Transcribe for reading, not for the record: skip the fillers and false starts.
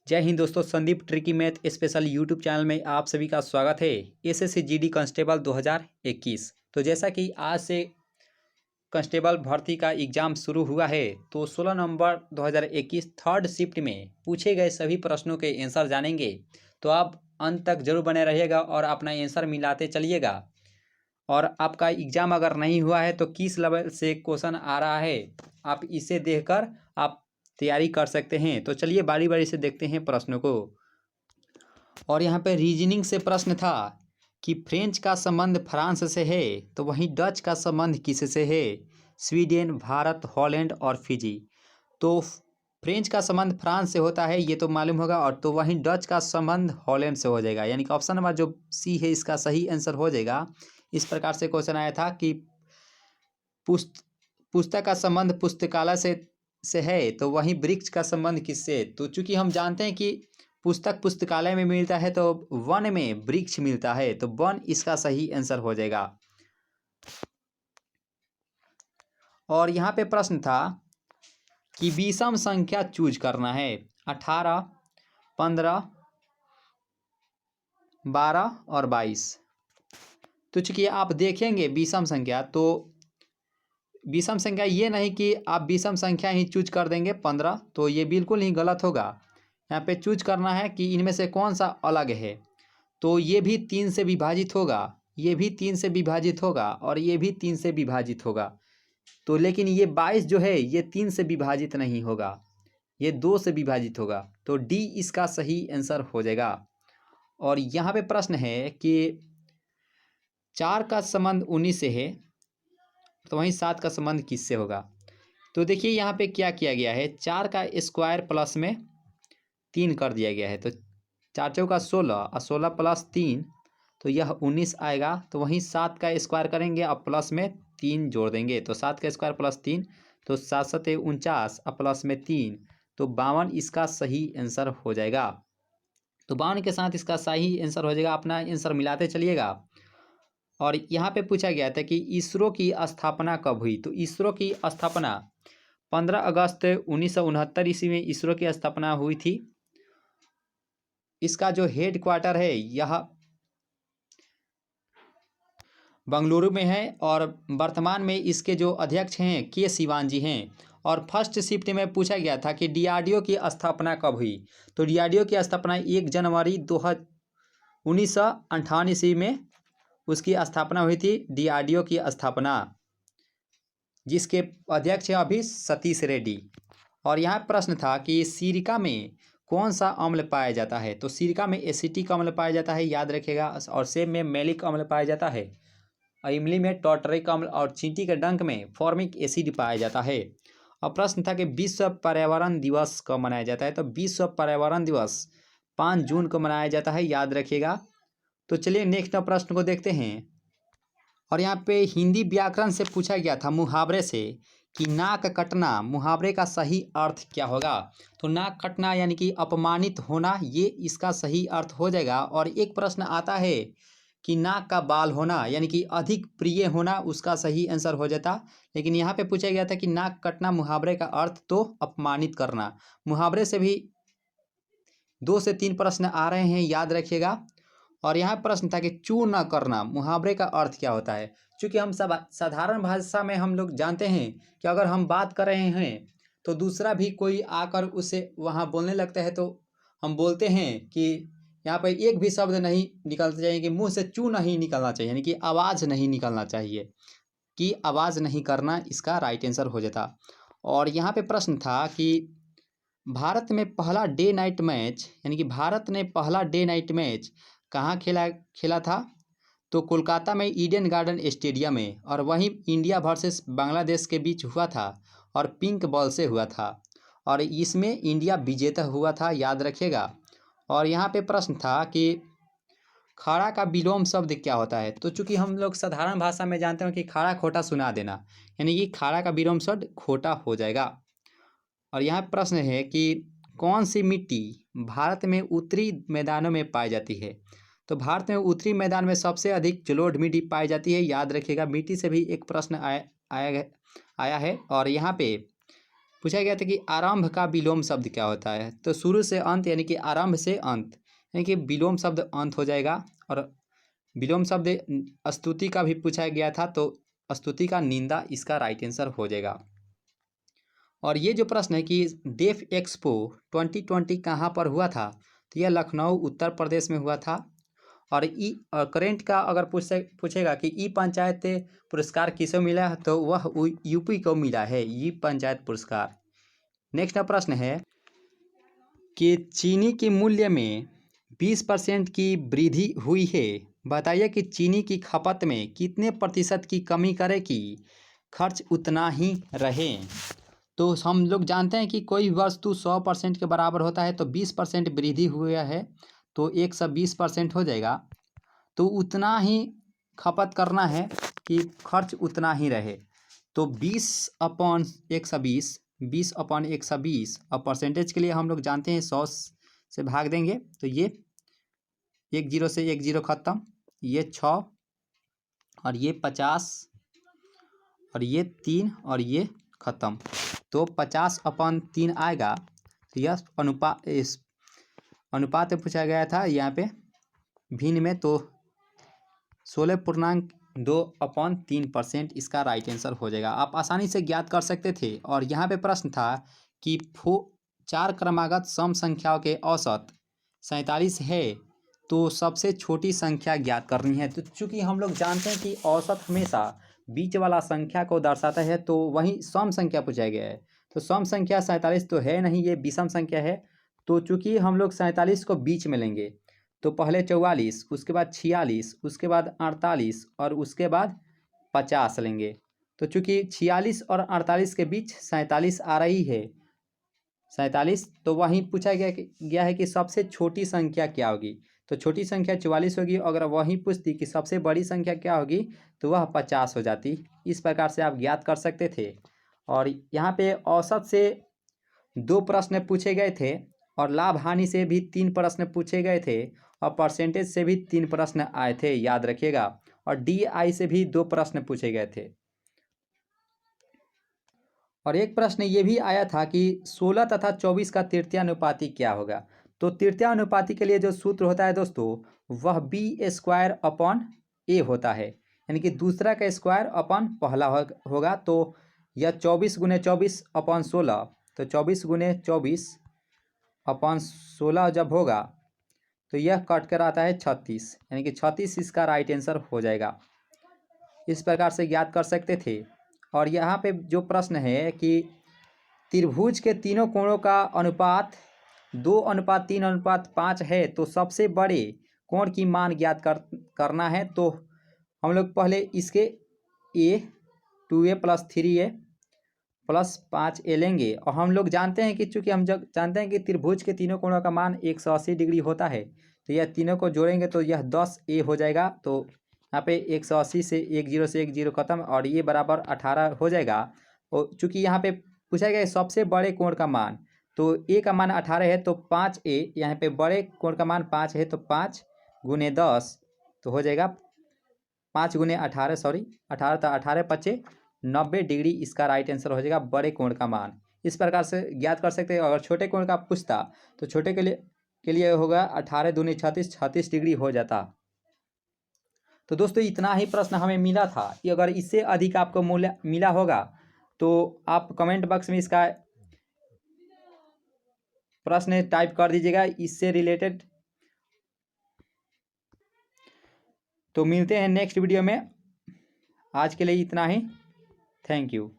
जय हिंद दोस्तों, Sandeep tricky math special YouTube channel में आप सभी का स्वागत है। SSC GD constable 2021। तो जैसा कि आज से कांस्टेबल भर्ती का एग्ज़ाम शुरू हुआ है, तो 16 नवंबर 2021 थर्ड शिफ्ट में पूछे गए सभी प्रश्नों के आंसर जानेंगे। तो आप अंत तक जरूर बने रहिएगा और अपना आंसर मिलाते चलिएगा। और आपका एग्ज़ाम अगर नहीं हुआ है तो किस लेवल से क्वेश्चन आ रहा है, आप इसे देखकर आप तैयारी कर सकते हैं। तो चलिए बारी बारी से देखते हैं प्रश्नों को। और यहाँ पे रीजनिंग से प्रश्न था कि फ्रेंच का संबंध फ्रांस से है, तो वहीं डच का संबंध किससे है? स्वीडन, भारत, हॉलैंड और फिजी। तो फ्रेंच का संबंध फ्रांस से होता है, ये तो मालूम होगा। और तो वहीं डच का संबंध हॉलैंड से हो जाएगा, यानी कि ऑप्शन नंबर जो सी है इसका सही आंसर हो जाएगा। इस प्रकार से क्वेश्चन आया था कि पुस्तक का संबंध पुस्तकालय से है, तो वहीं वृक्ष का संबंध किससे? तो चूंकि हम जानते हैं कि पुस्तक पुस्तकालय में मिलता है, तो वन में वृक्ष मिलता है, तो वन इसका सही आंसर हो जाएगा। और यहाँ पे प्रश्न था कि विषम संख्या चूज करना है, 18, 15, 12 और 22। तो चूंकि आप देखेंगे विषम संख्या, तो विषम संख्या ये नहीं कि आप विषम संख्या ही चूज कर देंगे 15, तो ये बिल्कुल ही गलत होगा। यहाँ पे चूज करना है कि इनमें से कौन सा अलग है। तो ये भी 3 से विभाजित होगा, ये भी 3 से विभाजित होगा और ये भी 3 से विभाजित होगा। तो लेकिन ये 22 जो है ये 3 से विभाजित नहीं होगा, ये 2 से विभाजित होगा। तो डी इसका सही आंसर हो जाएगा। और यहाँ पे प्रश्न है कि 4 का संबंध 19 से है, तो वहीं 7 का संबंध किससे होगा? तो देखिए यहाँ पे क्या किया गया है, 4 का स्क्वायर प्लस में 3 कर दिया गया है। तो 4 चौका 16 और 16 प्लस 3, तो यह 19 आएगा। तो वहीं 7 का स्क्वायर करेंगे और प्लस में 3 जोड़ देंगे, तो 7 का स्क्वायर प्लस 3, तो 7 7 49 और प्लस में 3, तो 52 इसका सही आंसर हो जाएगा। तो 52 के साथ इसका सही आंसर हो जाएगा। अपना आंसर मिलाते चलिएगा। और यहाँ पे पूछा गया था कि इसरो की स्थापना कब हुई? तो इसरो की स्थापना 15 अगस्त 1969 ईस्वी में इसरो की स्थापना हुई थी। इसका जो हेड क्वार्टर है यह बंगलुरु में है, और वर्तमान में इसके जो अध्यक्ष हैं के सिवान जी हैं। और फर्स्ट शिफ्ट में पूछा गया था कि डीआरडीओ की स्थापना कब हुई? तो डीआरडीओ की स्थापना 1 जनवरी 1958 ईस्वी में उसकी स्थापना हुई थी, डीआरडीओ की स्थापना, जिसके अध्यक्ष हैं अभी सतीश रेड्डी। और यहाँ प्रश्न था कि सिरका में कौन सा अम्ल पाया जाता है? तो सिरका में एसिटिक अम्ल पाया जाता है, याद रखिएगा। और सेब में मैलिक अम्ल पाया जाता है, और इमली में टॉर्टरिक अम्ल, और चींटी के डंक में फॉर्मिक एसिड पाया जाता है। और प्रश्न था कि विश्व पर्यावरण दिवस कब मनाया जाता है? तो विश्व पर्यावरण दिवस 5 जून को मनाया जाता है, याद रखिएगा। तो चलिए नेक्स्ट प्रश्न को देखते हैं। और यहाँ पे हिंदी व्याकरण से पूछा गया था मुहावरे से कि नाक कटना, मुहावरे का सही अर्थ क्या होगा? तो नाक कटना यानी कि अपमानित होना, ये इसका सही अर्थ हो जाएगा। और एक प्रश्न आता है कि नाक का बाल होना यानी कि अधिक प्रिय होना, उसका सही आंसर हो जाता। लेकिन यहाँ पे पूछा गया था कि नाक कटना मुहावरे का अर्थ तो अपमानित करना। मुहावरे से भी 2 से 3 प्रश्न आ रहे हैं, याद रखिएगा। और यहाँ प्रश्न था कि चू न करना, मुहावरे का अर्थ क्या होता है? चूँकि हम सब साधारण भाषा में हम लोग जानते हैं कि अगर हम बात कर रहे हैं तो दूसरा भी कोई आकर उसे वहाँ बोलने लगता है, तो हम बोलते हैं कि यहाँ पर एक भी शब्द नहीं निकलना चाहिए, कि मुँह से चू नहीं निकलना चाहिए, यानी कि आवाज़ नहीं निकलना चाहिए, कि आवाज़ नहीं करना इसका राइट आंसर हो जाता। और यहाँ पे प्रश्न था कि भारत में पहला डे नाइट मैच, यानी कि भारत ने पहला डे नाइट मैच कहाँ खेला था? तो कोलकाता में ईडन गार्डन स्टेडियम में। और वहीं इंडिया वर्सेस बांग्लादेश के बीच हुआ था, और पिंक बॉल से हुआ था, और इसमें इंडिया विजेता हुआ था, याद रखिएगा। और यहाँ पे प्रश्न था कि खड़ा का विलोम शब्द क्या होता है? तो चूंकि हम लोग साधारण भाषा में जानते हैं कि खड़ा खोटा सुना देना, यानी कि खड़ा का विलोम शब्द खोटा हो जाएगा। और यहाँ प्रश्न है कि कौन सी मिट्टी भारत में उत्तरी मैदानों में पाई जाती है? तो भारत में उत्तरी मैदान में सबसे अधिक जलोढ़ मिट्टी पाई जाती है, याद रखिएगा। मिट्टी से भी एक प्रश्न आया है। और यहाँ पे पूछा गया था कि आरंभ का विलोम शब्द क्या होता है। तो शुरू से अंत यानी कि आरंभ से अंत यानी कि विलोम शब्द अंत हो जाएगा। और विलोम शब्द स्तुति का भी पूछा गया था, तो स्तुति का निंदा इसका राइट आंसर हो जाएगा। और ये जो प्रश्न है कि डेफ एक्सपो 2020 कहाँ पर हुआ था, तो यह लखनऊ उत्तर प्रदेश में हुआ था। और करेंट का अगर पूछेगा कि ई पंचायत पुरस्कार किसे मिला, तो वह यूपी को मिला है ई पंचायत पुरस्कार। नेक्स्ट प्रश्न है कि चीनी के मूल्य में 20% की वृद्धि हुई है, बताइए कि चीनी की खपत में कितने प्रतिशत की कमी करे कि खर्च उतना ही रहे। तो हम लोग जानते हैं कि कोई वस्तु 100% के बराबर होता है, तो 20% वृद्धि हुआ है तो 120% हो जाएगा। तो उतना ही खपत करना है कि खर्च उतना ही रहे। तो 20/120, 20/120 और परसेंटेज के लिए हम लोग जानते हैं 100 से भाग देंगे, तो ये 1 0 से 1 0 खत्म, ये 6 और ये 50 और ये 3 और ये ख़त्म। तो 50/3 आएगा। तो यह अनुपात में पूछा गया था यहाँ पे भिन्न में, तो 16.2/3% इसका राइट आंसर हो जाएगा। आप आसानी से ज्ञात कर सकते थे। और यहाँ पे प्रश्न था कि 4 क्रमागत सम संख्याओं के औसत 47 है, तो सबसे छोटी संख्या ज्ञात करनी है। तो चूंकि हम लोग जानते हैं कि औसत हमेशा बीच वाला संख्या को दर्शाता है, तो वहीं सम संख्या पूछा गया है। तो सम संख्या 47 तो है नहीं, ये विषम संख्या है। तो चूंकि हम लोग 47 को बीच में लेंगे, तो पहले 44, उसके बाद 46, उसके बाद 48 और उसके बाद 50 लेंगे। तो चूंकि 46 और 48 के बीच 47 आ रही है, 47, तो वहीं पूछा गया है कि सबसे छोटी संख्या क्या होगी। तो छोटी संख्या 44 होगी। अगर वहीं पूछती कि सबसे बड़ी संख्या क्या होगी, तो वह 50 हो जाती। इस प्रकार से आप ज्ञात कर सकते थे। और यहाँ पे औसत से 2 प्रश्न पूछे गए थे, और लाभ हानि से भी 3 प्रश्न पूछे गए थे, और परसेंटेज से भी 3 प्रश्न आए थे, याद रखिएगा। और DI से भी 2 प्रश्न पूछे गए थे। और एक प्रश्न ये भी आया था कि 16 तथा 24 का तृतीयानुपाती क्या होगा। तो तृतीयानुपाती के लिए जो सूत्र होता है दोस्तों, वह B²/A होता है, यानी कि दूसरा का स्क्वायर अपन पहला होगा। तो यह 24 × 24/16, तो 24 × 24/16 जब होगा, तो यह कट कर आता है 36, यानी कि 36 इसका राइट आंसर हो जाएगा। इस प्रकार से ज्ञात कर सकते थे। और यहाँ पे जो प्रश्न है कि त्रिभुज के तीनों कोणों का अनुपात 2:3:5 है, तो सबसे बड़े कोण की मान ज्ञात करना है। तो हम लोग पहले इसके 2A + 3A + 5A लेंगे। और हम लोग जानते हैं कि चूंकि हम जब जानते हैं कि त्रिभुज के तीनों कोणों का मान 180 डिग्री होता है, तो यह तीनों को जोड़ेंगे तो यह 10A हो जाएगा। तो यहाँ पे 180 से 1 0 से 1 0 खत्म, और ये बराबर 18 हो जाएगा। और चूंकि यहाँ पे पूछा गया सबसे बड़े कोण का मान, तो A का मान 18 है, तो 5A, यहाँ पे बड़े कोण का मान 5 है, तो 5 × 10 तो हो जाएगा 5 × 18, सॉरी 18, तो 18×5 90 डिग्री इसका राइट आंसर हो जाएगा, बड़े कोण का मान। इस प्रकार से ज्ञात कर सकते हैं। अगर छोटे कोण का पूछता, तो छोटे के लिए होगा 18 दूनी 36, 36 डिग्री हो जाता। तो दोस्तों इतना ही प्रश्न हमें मिला था। कि अगर इससे अधिक आपको मूल्य मिला होगा, तो आप कमेंट बॉक्स में इसका प्रश्न टाइप कर दीजिएगा इससे रिलेटेड। तो मिलते हैं नेक्स्ट वीडियो में। आज के लिए इतना ही। Thank you.